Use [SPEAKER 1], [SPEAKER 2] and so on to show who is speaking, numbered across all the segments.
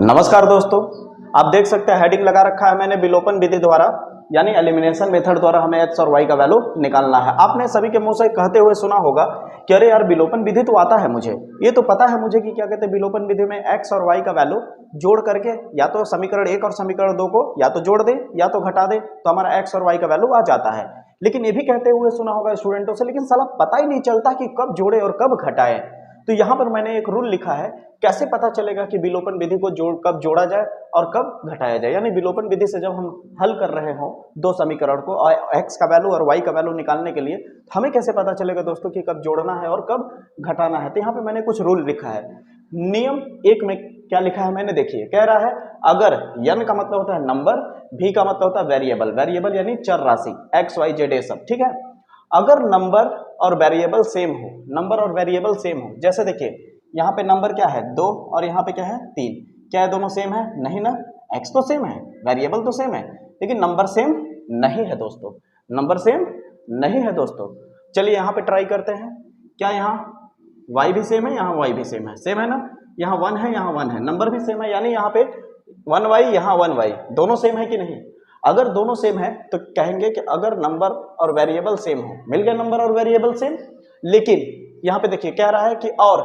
[SPEAKER 1] नमस्कार दोस्तों, आप देख सकते हैं हेडिंग लगा रखा है मैंने विलोपन विधि द्वारा यानी एलिमिनेशन मेथड द्वारा हमें एक्स और वाई का वैल्यू निकालना है। आपने सभी के मुंह से कहते हुए सुना होगा कि अरे यार विलोपन विधि तो आता है मुझे, ये तो पता है मुझे कि क्या कहते हैं विलोपन विधि में एक्स और वाई का वैल्यू जोड़ करके या तो समीकरण 1 और समीकरण 2 को या तो जोड़ दे या तो घटा दे तो हमारा एक्स और वाई का वैल्यू आ जाता है। लेकिन ये भी कहते हुए सुना होगा स्टूडेंटों से, लेकिन साला पता ही नहीं चलता कि कब जोड़े और कब घटाए। तो यहाँ पर मैंने एक रूल लिखा है, कैसे पता चलेगा कि विलोपन विधि को कब जोड़ा जाए और कब घटाया जाए। यानी विलोपन विधि से जब हम हल कर रहे हो दो समीकरण को और एक्स का वैल्यू और वाई का वैल्यू निकालने के लिए, हमें कैसे पता चलेगा दोस्तों कि कब जोड़ना है और कब घटाना है। तो यहाँ पे मैंने कुछ रूल लिखा है। नियम 1 में क्या लिखा है मैंने, देखिए कह रहा है अगर n का मतलब होता है नंबर, v का मतलब होता है वेरिएबल, वेरिएबल यानी चर राशि x y z ये सब, ठीक है। अगर नंबर और वेरिएबल सेम हो, नंबर और वेरिएबल सेम हो, जैसे देखिए यहाँ पे नंबर क्या है 2 और यहाँ पे क्या है 3, क्या है दोनों सेम है? नहीं ना, x तो सेम है, वेरिएबल तो सेम है, लेकिन नंबर सेम नहीं है दोस्तों, नंबर सेम नहीं है दोस्तों। चलिए यहाँ पे ट्राई करते हैं, क्या यहाँ y भी सेम है, यहाँ y भी सेम है ना, यहाँ 1 है, यहाँ 1 है, नंबर भी सेम है, यानी यहाँ पे 1y यहाँ 1y दोनों सेम है कि नहीं। अगर दोनों सेम है तो कहेंगे कि अगर नंबर और वेरिएबल सेम हो, मिल गया नंबर और वेरिएबल सेम। लेकिन यहाँ पे देखिए कह रहा है कि और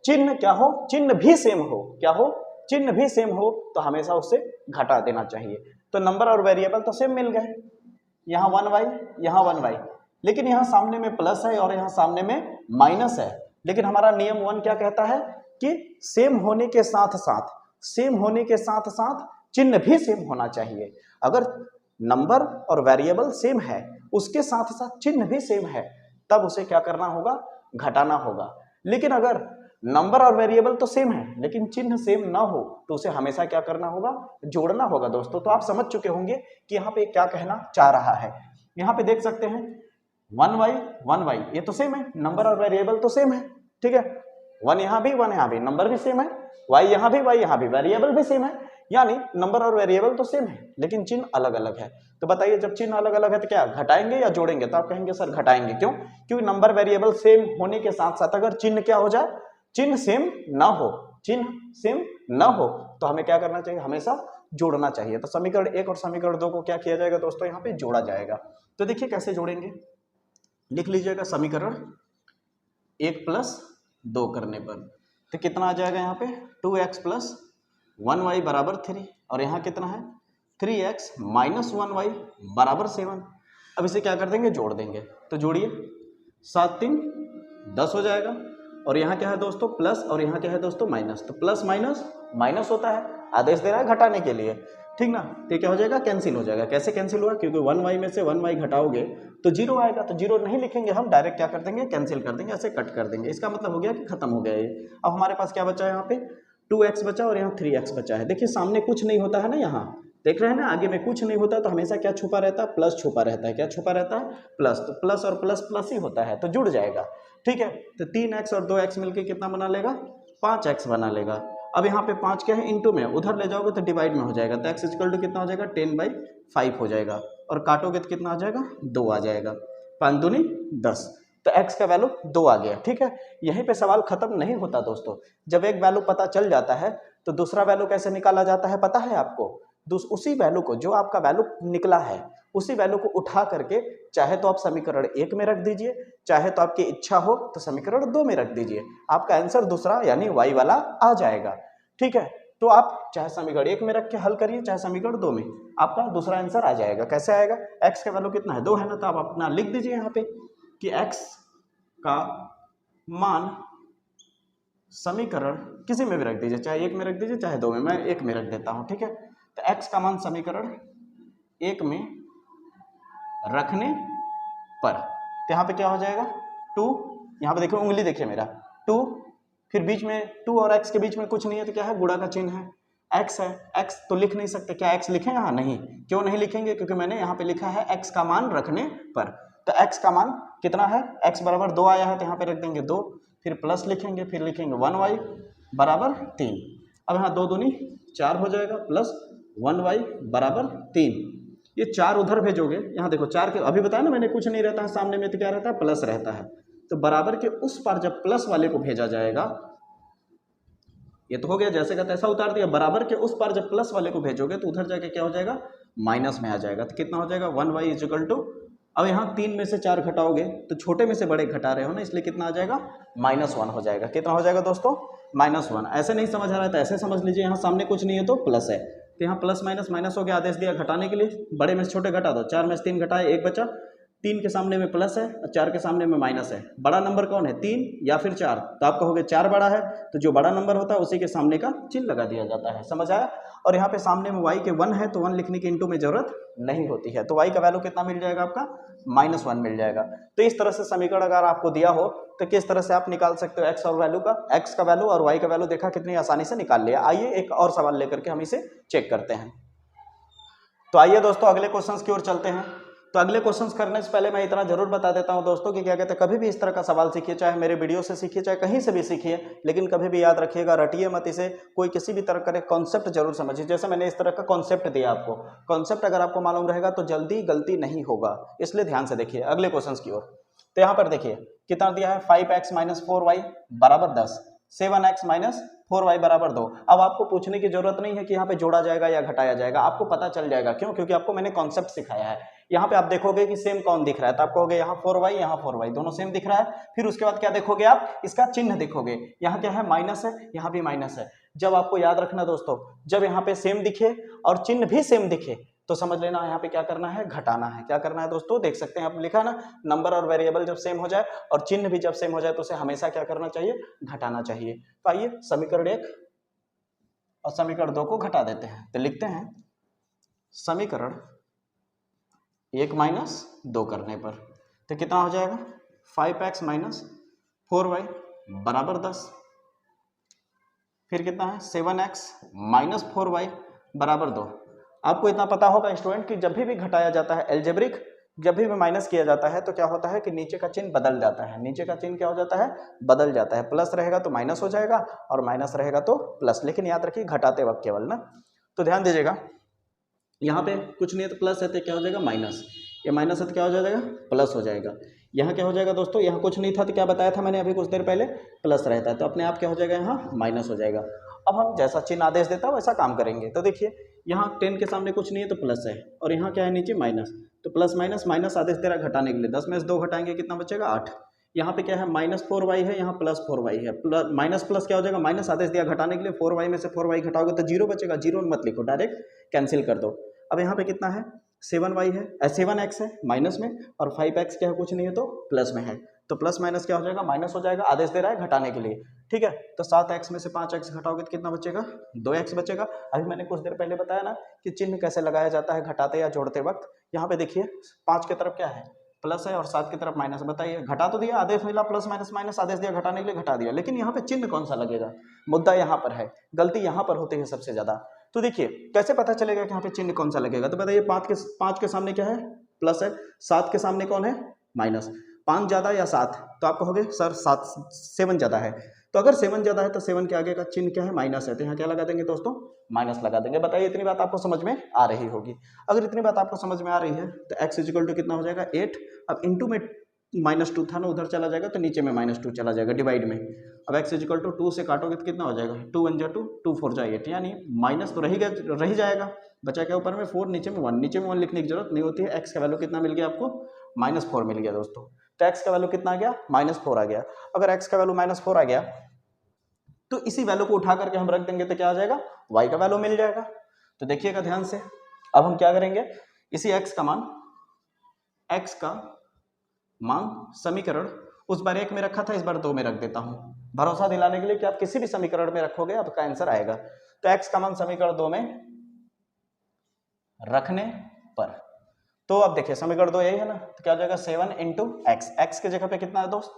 [SPEAKER 1] चिन्ह क्या हो, चिन्ह भी सेम हो, क्या हो, चिन्ह भी सेम हो तो हमेशा उससे घटा देना चाहिए। तो नंबर और वेरिएबल तो सेम मिल गए, यहाँ 1y यहाँ 1y, लेकिन यहाँ सामने में प्लस है और यहाँ सामने में माइनस है। लेकिन हमारा नियम 1 क्या कहता है कि सेम होने के साथ साथ, सेम होने के साथ साथ चिन्ह भी सेम होना चाहिए। अगर नंबर और वेरिएबल सेम है उसके साथ साथ चिन्ह भी सेम है तब उसे क्या करना होगा, घटाना होगा। लेकिन अगर नंबर और वेरिएबल तो सेम है लेकिन चिन्ह सेम ना हो तो उसे हमेशा क्या करना होगा, जोड़ना होगा दोस्तों। तो आप समझ चुके होंगे कि यहाँ पे क्या कहना चाह रहा है। यहाँ पे देख सकते हैं 1y ये तो सेम है, नंबर और वेरिएबल तो सेम है, ठीक है, 1 यहाँ भी 1 यहाँ भी, नंबर भी सेम है, y यहाँ भी y यहाँ भी, वेरिएबल भी सेम है, यानी नंबर और वेरिएबल तो सेम है लेकिन चिन्ह अलग अलग है। तो बताइए जब चिन्ह अलग अलग है तो क्या घटाएंगे या जोड़ेंगे? तो आप कहेंगे सर घटाएंगे, क्यों? क्योंकि नंबर वेरिएबल सेम होने के साथ साथ अगर चिन्ह क्या हो जाए, चिन्ह सेम ना हो, चिन्ह सेम ना हो तो हमें क्या करना चाहिए, हमेशा जोड़ना चाहिए। तो समीकरण 1 और समीकरण 2 को क्या किया जाएगा दोस्तों, यहाँ पे जोड़ा जाएगा। तो देखिए कैसे जोड़ेंगे, लिख लीजिएगा समीकरण 1 + 2 करने पर तो कितना आ जाएगा, यहाँ पे 2x + 1y = 3 और यहाँ कितना है 3x - 1y = 7। अब इसे क्या कर देंगे, जोड़ देंगे। तो जोड़िए, 7 3 10 हो जाएगा और यहाँ क्या है दोस्तों प्लस और यहाँ क्या है दोस्तों माइनस। तो प्लस माइनस माइनस होता है, आदेश दे रहा है घटाने के लिए, ठीक ना। तो क्या हो जाएगा, कैंसिल हो जाएगा। कैसे कैंसिल हुआ, क्योंकि 1y में से 1y घटाओगे तो 0 आएगा, तो 0 नहीं लिखेंगे हम, डायरेक्ट क्या कर देंगे, कैंसिल कर देंगे, ऐसे कट कर देंगे। इसका मतलब हो गया कि खत्म हो गया ये। अब हमारे पास क्या बचा है, यहाँ पे 2x बचा और यहाँ 3x बचा है। देखिए सामने कुछ नहीं होता है ना, यहाँ देख रहे हैं ना, आगे में कुछ नहीं होता तो हमेशा क्या छुपा रहता है, प्लस छुपा रहता है। क्या छुपा रहता है, प्लस। तो प्लस और प्लस प्लस ही होता है तो जुड़ जाएगा, ठीक है। तो 3x और 2x मिलके कितना बना लेगा, 5x बना लेगा। अब यहाँ पे 5 क्या है, इंटू में, उधर ले जाओगे तो डिवाइड में हो जाएगा, तो x = कितना हो जाएगा, 10/5 हो जाएगा और काटोगे तो कितना आ जाएगा, 2 आ जाएगा, 5 दूनी 10। तो x का वैल्यू 2 आ गया, ठीक है। यहीं पे सवाल खत्म नहीं होता दोस्तों। जब एक वैल्यू पता चल जाता है तो दूसरा वैल्यू कैसे निकाला जाता है पता है आपको। उसी वैल्यू को, जो आपका वैल्यू निकला है उसी वैल्यू को उठा करके चाहे तो आप समीकरण 1 में रख दीजिए, चाहे तो आपकी इच्छा हो तो समीकरण 2 में रख दीजिए, आपका आंसर दूसरा यानी y वाला आ जाएगा, ठीक है। तो आप चाहे समीकरण 1 में रख के हल करिए, चाहे समीकरण 2 में, आपका दूसरा आंसर आ जाएगा। कैसे आएगा, x का वैल्यू कितना है, 2 है ना, तो आप अपना लिख दीजिए यहाँ पे कि x का मान समीकरण किसी में भी रख दीजिए, चाहे 1 में रख दीजिए चाहे 2 में, मैं 1 में रख देता हूं, ठीक है। तो x का मान समीकरण 1 में रखने पर तो यहाँ पे क्या हो जाएगा, 2, यहाँ पे देखिए उंगली देखिए मेरा 2, फिर बीच में 2 और x के बीच में कुछ नहीं है तो क्या है, गुणा का चिन्ह है, x है, x तो लिख नहीं सकते, क्या x लिखें यहाँ, नहीं। क्यों नहीं लिखेंगे, क्योंकि मैंने यहाँ पे लिखा है x का मान रखने पर। तो x का मान कितना है, x = 2 आया है तो यहाँ पे रख देंगे 2, फिर प्लस लिखेंगे, फिर लिखेंगे 1y = 3। अब यहाँ 2 दूनी 4 हो जाएगा प्लस 1y = 3। ये 4 उधर भेजोगे, यहाँ देखो 4 के अभी बताया ना मैंने, कुछ नहीं रहता है सामने में तो क्या रहता है, प्लस रहता है। तो बराबर के उस पार जब प्लस वाले को भेजा जाएगा ये तो हो गया, जैसे का तैसा उतार दिया। बराबर के उस पार जब प्लस वाले को भेजोगे तो उधर जाके क्या हो जाएगा, माइनस में आ जाएगा। तो कितना हो जाएगा 1y इजिकल टू, अब यहाँ 3 में से 4 घटाओगे तो छोटे में से बड़े घटा रहे हो ना, इसलिए कितना आ जाएगा -1 हो जाएगा। कितना हो जाएगा दोस्तों -1। ऐसे नहीं समझ आ रहा है तो ऐसे समझ लीजिए, यहाँ सामने कुछ नहीं है तो प्लस है, तो यहाँ प्लस माइनस माइनस हो गया, आदेश दिया घटाने के लिए, बड़े में से छोटे घटा दो। 4 में से 3 घटाए 1 बचा, 3 के सामने में प्लस है और 4 के सामने में माइनस है। बड़ा नंबर कौन है, 3 या फिर 4? तो आप कहोगे 4 बड़ा है, तो जो बड़ा नंबर होता है उसी के सामने का चिन्ह लगा दिया जाता है। समझ आया? और यहाँ पे सामने में y के 1 है तो 1 लिखने की इंटू में जरूरत नहीं होती है, तो y का वैल्यू कितना मिल जाएगा आपका -1 मिल जाएगा। तो इस तरह से समीकरण अगर आपको दिया हो तो किस तरह से आप निकाल सकते हो x और वैल्यू का, x का वैल्यू और y का वैल्यू, देखा कितनी आसानी से निकाल लिया। आइए एक और सवाल लेकर के हम इसे चेक करते हैं। तो आइए दोस्तों अगले क्वेश्चंस की ओर चलते हैं। तो अगले क्वेश्चंस करने से पहले मैं इतना जरूर बता देता हूं दोस्तों कि क्या कहते हैं, कभी भी इस तरह का सवाल सीखिए, चाहे मेरे वीडियो से सीखिए चाहे कहीं से भी सीखिए, लेकिन कभी भी याद रखिएगा, रटिए मत इसे, कोई किसी भी तरह का कॉन्सेप्ट जरूर समझिए। जैसे मैंने इस तरह का कॉन्सेप्ट दिया आपको, कॉन्सेप्ट अगर आपको मालूम रहेगा तो जल्दी गलती नहीं होगा, इसलिए ध्यान से देखिए अगले क्वेश्चन की ओर। तो यहाँ पर देखिए कितना दिया है, 5x - 4y बराबर 10, 7x - 4y बराबर 2। अब आपको पूछने की जरूरत नहीं है कि यहाँ पे जोड़ा जाएगा या घटाया जाएगा, आपको पता चल जाएगा। क्यों? क्योंकि आपको मैंने कॉन्सेप्ट सिखाया है। यहाँ पे आप देखोगे कि सेम कौन दिख रहा है, तो आप कहोगे यहाँ 4y यहाँ 4y दोनों सेम दिख रहा है। फिर उसके बाद क्या देखोगे आप, इसका चिन्ह देखोगे, यहाँ क्या है माइनस है, यहाँ भी माइनस है। जब आपको याद रखना दोस्तों, जब यहाँ पे सेम दिखे और चिन्ह भी सेम दिखे तो समझ लेना यहाँ पे क्या करना है, घटाना है। क्या करना है दोस्तों, देख सकते हैं आप लिखा ना, नंबर और वेरिएबल जब सेम हो जाए और चिन्ह भी जब सेम हो जाए तो उसे हमेशा क्या करना चाहिए, घटाना चाहिए। तो आइए समीकरण 1 और समीकरण 2 को घटा देते हैं। तो लिखते हैं समीकरण 1 - 2 करने पर तो कितना हो जाएगा, 5x - 4y बराबर 10, फिर कितना है 7x - 4y बराबर 2। आपको इतना पता होगा स्टूडेंट कि जब भी घटाया जाता है एल्जेब्रिक, जब भी माइनस किया जाता है तो क्या होता है कि नीचे का चिन्ह बदल जाता है। नीचे का चिन्ह क्या हो जाता है, बदल जाता है। प्लस रहेगा तो माइनस हो जाएगा और माइनस रहेगा तो प्लस, लेकिन याद रखिए घटाते वक्त केवल ना। तो ध्यान दीजिएगा, यहाँ पे कुछ नहीं है तो प्लस है तो क्या हो जाएगा माइनस, ये माइनस है तो क्या हो जाएगा प्लस हो जाएगा। यहाँ क्या हो जाएगा दोस्तों, यहाँ कुछ नहीं था तो क्या बताया था मैंने अभी कुछ देर पहले, प्लस रहता है तो अपने आप क्या हो जाएगा, यहाँ माइनस हो जाएगा। अब हम जैसा चिन्ह आदेश देता है वैसा काम करेंगे। तो देखिए यहाँ 10 के सामने कुछ नहीं है तो प्लस है, और यहाँ क्या है नीचे माइनस, तो प्लस माइनस माइनस आदेश दे रहा है घटाने के लिए। 10 में से 2 घटाएंगे कितना बचेगा 8। यहाँ पे क्या है -4y है, यहाँ +4y है, माइनस प्लस क्या हो जाएगा, माइनस आदेश दिया घटाने के लिए, 4y में से 4y घटाओगे तो 0 बचेगा। 0 मत लिखो, डायरेक्ट कैंसिल कर दो। अब यहाँ पे कितना है 7y है, 7x है माइनस में, और 5x क्या है कुछ नहीं है तो प्लस में है, तो प्लस माइनस क्या हो जाएगा माइनस हो जाएगा। आदेश दे रहा है घटाने के लिए, ठीक है। तो 7x में से 5x घटाओगे तो कितना बचेगा 2x बचेगा। अभी मैंने कुछ देर पहले बताया ना कि चिन्ह कैसे लगाया जाता है घटाते या जोड़ते वक्त। यहाँ पे देखिए 5 की तरफ क्या है प्लस है और 7 की तरफ माइनस। बताइए, घटा तो दिया, आदेश मिला प्लस माइनस माइनस, आदेश दिया घटाने के लिए घटा दिया, लेकिन यहाँ पे चिन्ह कौन सा लगेगा, मुद्दा यहाँ पर है, गलती यहाँ पर होती है सबसे ज्यादा। तो देखिए कैसे पता चलेगा कि यहाँ पे चिन्ह कौन सा लगेगा। तो बताइए 5 के सामने क्या है प्लस है, 7 के सामने कौन है माइनस, 5 ज्यादा या 7, तो आप कहोगे सर 7 ज्यादा है, तो अगर 7 ज्यादा है तो 7 के आगे का चिन्ह क्या है माइनस है, तो यहाँ क्या लगा देंगे दोस्तों माइनस लगा देंगे। बताइए इतनी बात आपको समझ में आ रही होगी। अगर इतनी बात आपको समझ में आ रही है तो x इक्वल टू कितना हो जाएगा 8। अब इंटू में -2 था ना, उधर चला जाएगा तो नीचे में -2 चला जाएगा डिवाइड में। अब x इक्वल टू 2 से काटोगे तो कितना हो जाएगा 2 1 जा 2 2 4 जा 8, यानी माइनस तो रही जाएगा, बचा क्या ऊपर में 4, नीचे में 1, नीचे में 1 लिखने की जरूरत नहीं होती है। x का वैल्यू कितना मिल गया आपको -4 मिल गया दोस्तों। तो x का वैल्यू कितना आ गया -4 आ गया। अगर x का वैल्यू -4 आ गया तो इसी वैल्यू को उठा करके हम रख देंगे तो क्या आ जाएगा y का वैल्यू मिल जाएगा। तो देखिएगा ध्यान से, अब हम क्या करेंगे, इसी x का मान समीकरण उस बार 1 में रखा था, इस बार 2 में रख देता हूं, भरोसा दिलाने के लिए कि आप किसी भी समीकरण में रखोगे आपका आंसर आएगा। तो x का मान समीकरण 2 में रखने पर, तो अब देखिए समीकरण 2 यही है ना, तो क्या हो जाएगा 7 इंटू एक्स, एक्स के जगह पे कितना है दोस्त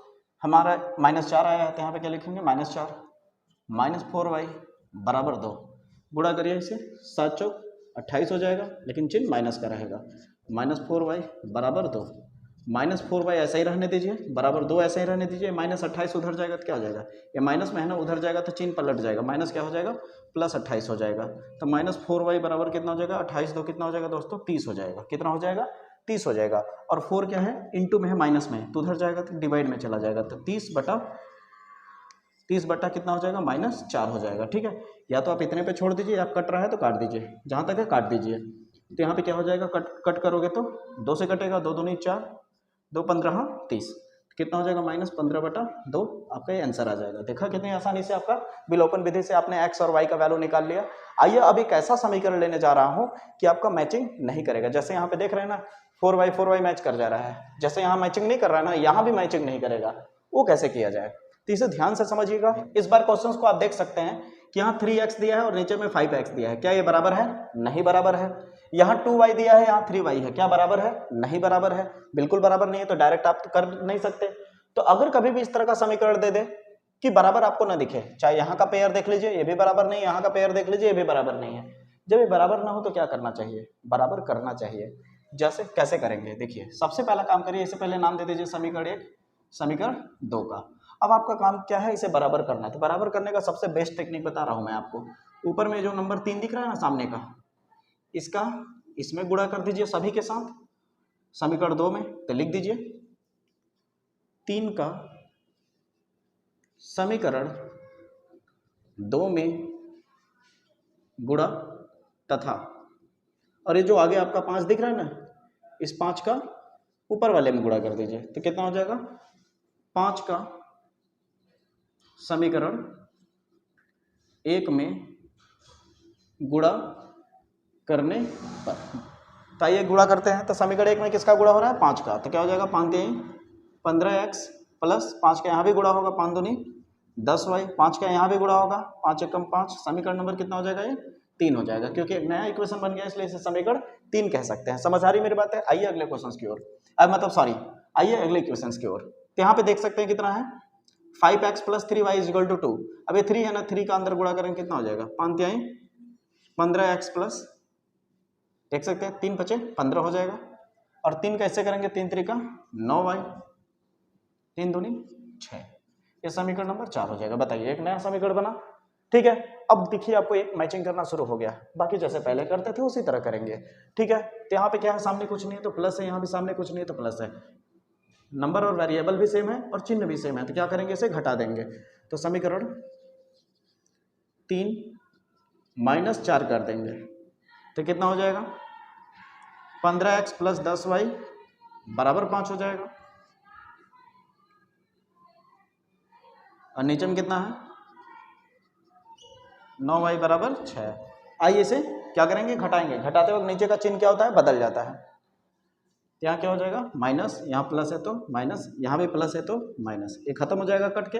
[SPEAKER 1] हमारा -4 आया है, तो यहाँ पे क्या लिखेंगे -4 -4y बराबर 2, गुणा करिए इसे 7 चौक 28 हो जाएगा, लेकिन चिन्ह माइनस का रहेगा। -4y बराबर 2, -4y ऐसा ही रहने दीजिए, बराबर 2 ऐसा ही रहने दीजिए, -28 उधर जाएगा तो क्या हो जाएगा, ये माइनस में है ना, उधर जाएगा तो चिन्ह पलट जाएगा, माइनस क्या हो जाएगा +28 हो जाएगा। तो -4y बराबर कितना हो जाएगा 28 2 कितना हो जाएगा दोस्तों 30 हो जाएगा। कितना हो जाएगा 30 हो जाएगा। और 4 क्या है इंटू में है माइनस में, तो उधर जाएगा तो डिवाइड में चला जाएगा, तो 30 बटा 30 बटा कितना हो जाएगा -4 हो जाएगा। ठीक है, या तो आप इतने पे छोड़ दीजिए, आप कट रहा है तो काट दीजिए, जहाँ तक है काट दीजिए। तो यहाँ पे क्या हो जाएगा, कट करोगे तो 2 से कटेगा, 2 दूनी 4, 2 15 30, कितना हो जाएगा -15/2, आपका ये आंसर आ जाएगा। देखा कितनी आसानी से आपका विलोपन विधि से आपने x और y का वैल्यू निकाल लिया। आइए अब एक ऐसा समीकरण लेने जा रहा हूँ कि आपका मैचिंग नहीं करेगा। जैसे यहाँ पे देख रहे हैं ना 4y मैच कर जा रहा है, जैसे यहाँ मैचिंग नहीं कर रहा है ना, यहाँ भी मैचिंग नहीं करेगा। वो कैसे किया जाए, तो इसे ध्यान से समझिएगा। इस बार क्वेश्चन को आप देख सकते हैं कि यहाँ 3x दिया है और नीचे में 5x दिया है, क्या ये बराबर है? नहीं बराबर है। यहाँ 2y दिया है, यहाँ 3y है, क्या बराबर है? नहीं बराबर है, बिल्कुल बराबर नहीं है, तो डायरेक्ट आप कर नहीं सकते। तो अगर कभी भी इस तरह का समीकरण दे दे कि बराबर आपको ना दिखे, चाहे यहाँ का पेयर देख लीजिए ये भी बराबर नहीं, यहाँ का पेयर देख लीजिए ये भी बराबर नहीं है, जब ये बराबर ना हो तो क्या करना चाहिए? बराबर करना चाहिए। जैसे कैसे करेंगे, देखिए सबसे पहला काम करिए, इससे पहले नाम दे दीजिए समीकरण 1, समीकरण 2 का। अब आपका काम क्या है, इसे बराबर करना है। तो बराबर करने का सबसे बेस्ट टेक्निक बता रहा हूं मैं आपको। ऊपर में जो नंबर 3 दिख रहा है ना सामने का, इसका इसमें गुणा कर दीजिए सभी के साथ समीकरण 2 में, तो लिख दीजिए 3 का समीकरण 2 में गुणा तथा, और ये जो आगे आपका 5 दिख रहा है ना, इस 5 का ऊपर वाले में गुणा कर दीजिए, तो कितना हो जाएगा 5 का समीकरण 1 में गुणा करने पर। तो आइए गुणा करते हैं। तो समीकरण 1 में किसका गुणा हो रहा है? 5 का, तो क्या हो जाएगा 5 के 15x प्लस 5 का यहाँ भी गुणा होगा, 5 दूनी 10y, 5 का यहाँ भी गुणा होगा, 5 एकम 5, समीकरण नंबर कितना हो जाएगा? ये 3 हो जाएगा, क्योंकि एक नया इक्वेशन बन गया इसलिए इसे समीकरण 3 कह सकते हैं। समझ आ रही मेरी बात है? आइए अगले क्वेश्चन की ओर, आइए अगले इक्वेशन की ओर। तो यहाँ पे देख सकते हैं कितना है 5x plus 3y is equal to 2। अब ये 3 है ना, 3 का अंदर गुणा करेंगे कितना हो जाएगा 5 तिहाई 15x प्लस, देख सकते हैं 3 बचे 15 हो जाएगा, और 3 कैसे करेंगे 3 3 का 9y, 3 दूनी 6, ये समीकरण नंबर 4 हो जाएगा। बताइए एक नया समीकरण बना। ठीक है, अब देखिए आपको एक मैचिंग करना शुरू हो गया, बाकी जैसे पहले करते थे उसी तरह करेंगे। ठीक है, तो यहाँ पे क्या है, सामने कुछ नहीं है तो प्लस है, यहाँ भी सामने कुछ नहीं है तो प्लस है, नंबर और वेरिएबल भी सेम है और चिन्ह भी सेम है, तो क्या करेंगे इसे घटा देंगे। तो समीकरण 3 -4 कर देंगे, तो कितना हो जाएगा 15x प्लस 10y बराबर 5 हो जाएगा, और नीचे में कितना है 9y बराबर 6। आइए इसे क्या करेंगे, घटाएंगे। घटाते वक्त नीचे का चिन्ह क्या होता है, बदल जाता है। यहाँ क्या हो जाएगा माइनस, यहाँ प्लस है तो माइनस, यहाँ भी प्लस है तो माइनस, ये खत्म हो जाएगा कट के।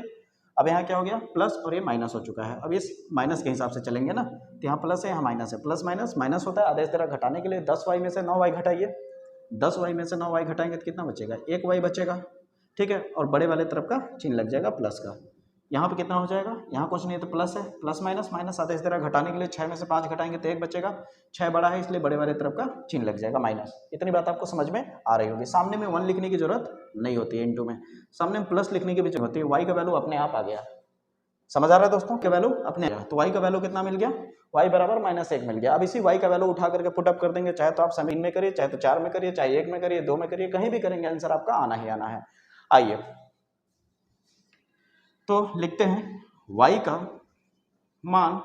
[SPEAKER 1] अब यहाँ क्या हो गया प्लस और ये माइनस हो चुका है। अब इस माइनस के हिसाब से चलेंगे ना, तो यहाँ प्लस है यहाँ माइनस है, प्लस माइनस माइनस होता है। आदेश तरह घटाने के लिए 10y में से 9y घटाइए, 10y में से 9y घटाएंगे तो कितना बचेगा 1y बचेगा। ठीक है, और बड़े वाले तरफ का चिन्ह लग जाएगा प्लस का। यहाँ पे कितना हो जाएगा, यहाँ कुछ नहीं है तो प्लस है, प्लस माइनस माइनस, आदेश तरह घटाने के लिए 6 में से 5 घटाएंगे तो 1 बचेगा, 6 बड़ा है इसलिए बड़े वाले तरफ का चिन्ह लग जाएगा माइनस। इतनी बात आपको समझ में आ रही होगी। सामने में 1 लिखने की जरूरत नहीं होती है इनटू में, सामने में प्लस लिखने की भी जरूरत होती है। y का वैल्यू अपने आप आ गया, समझ आ रहा है दोस्तों, के वैल्यू अपने आ, तो y का वैल्यू कितना मिल गया, y बराबर -1 मिल गया। अब इसी y का वैल्यू उठा करके पुटअप कर देंगे, चाहे तो आप समीकरण में करिए, चाहे तो 4 में करिए, चाहे 1 में करिए, 2 में करिए, कहीं भी करेंगे आंसर आपका आना ही आना है। आइए तो लिखते हैं y का मान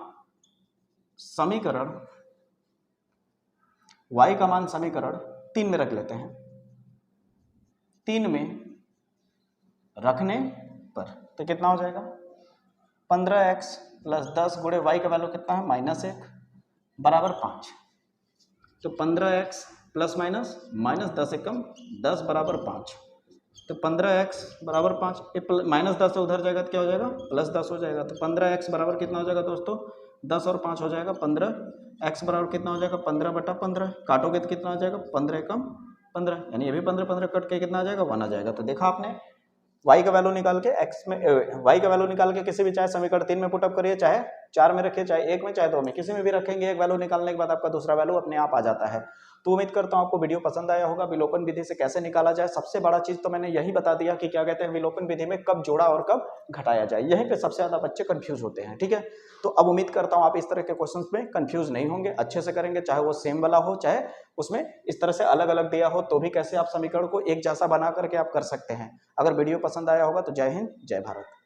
[SPEAKER 1] समीकरण, y का मान समीकरण 3 में रख लेते हैं। 3 में रखने पर तो कितना हो जाएगा 15x प्लस 10 गुणे y का वैल्यू कितना है -1 बराबर 5। तो 15x प्लस माइनस माइनस 10 एकम 10 बराबर 5, तो 15x बराबर 5, ये -10 से उधर जाएगा तो क्या हो जाएगा +10 हो जाएगा। तो 15x बराबर कितना हो जाएगा दोस्तों 10 और 5 हो जाएगा 15, x बराबर कितना हो जाएगा 15/15, काटोगे तो कितना हो जाएगा 15 एकम 15, यानी ये भी 15 कट के कितना आ जाएगा 1 आ जाएगा। तो देखा आपने y का वैल्यू निकाल के x में y का वैल्यू निकाल के किसी भी चाहे समीकरण 3 में पुटअप करिए, चाहे 4 में रखिए, चाहे 1 में, चाहे 2 में, किसी में भी रखेंगे, एक वैल्यू निकालने के बाद आपका दूसरा वैल्यू अपने आप आ जाता है। तो उम्मीद करता हूं आपको वीडियो पसंद आया होगा। विलोपन विधि से कैसे निकाला जाए, सबसे बड़ा चीज तो मैंने यही बता दिया कि क्या कहते हैं विलोपन विधि में कब जोड़ा और कब घटाया जाए, यहीं पे सबसे ज्यादा बच्चे कंफ्यूज होते हैं। ठीक है, तो अब उम्मीद करता हूं आप इस तरह के क्वेश्चंस में कंफ्यूज नहीं होंगे, अच्छे से करेंगे, चाहे वो सेम वाला हो, चाहे उसमें इस तरह से अलग अलग दिया हो, तो भी कैसे आप समीकरण को एक जैसा बना करके आप कर सकते हैं। अगर वीडियो पसंद आया होगा तो जय हिंद, जय भारत।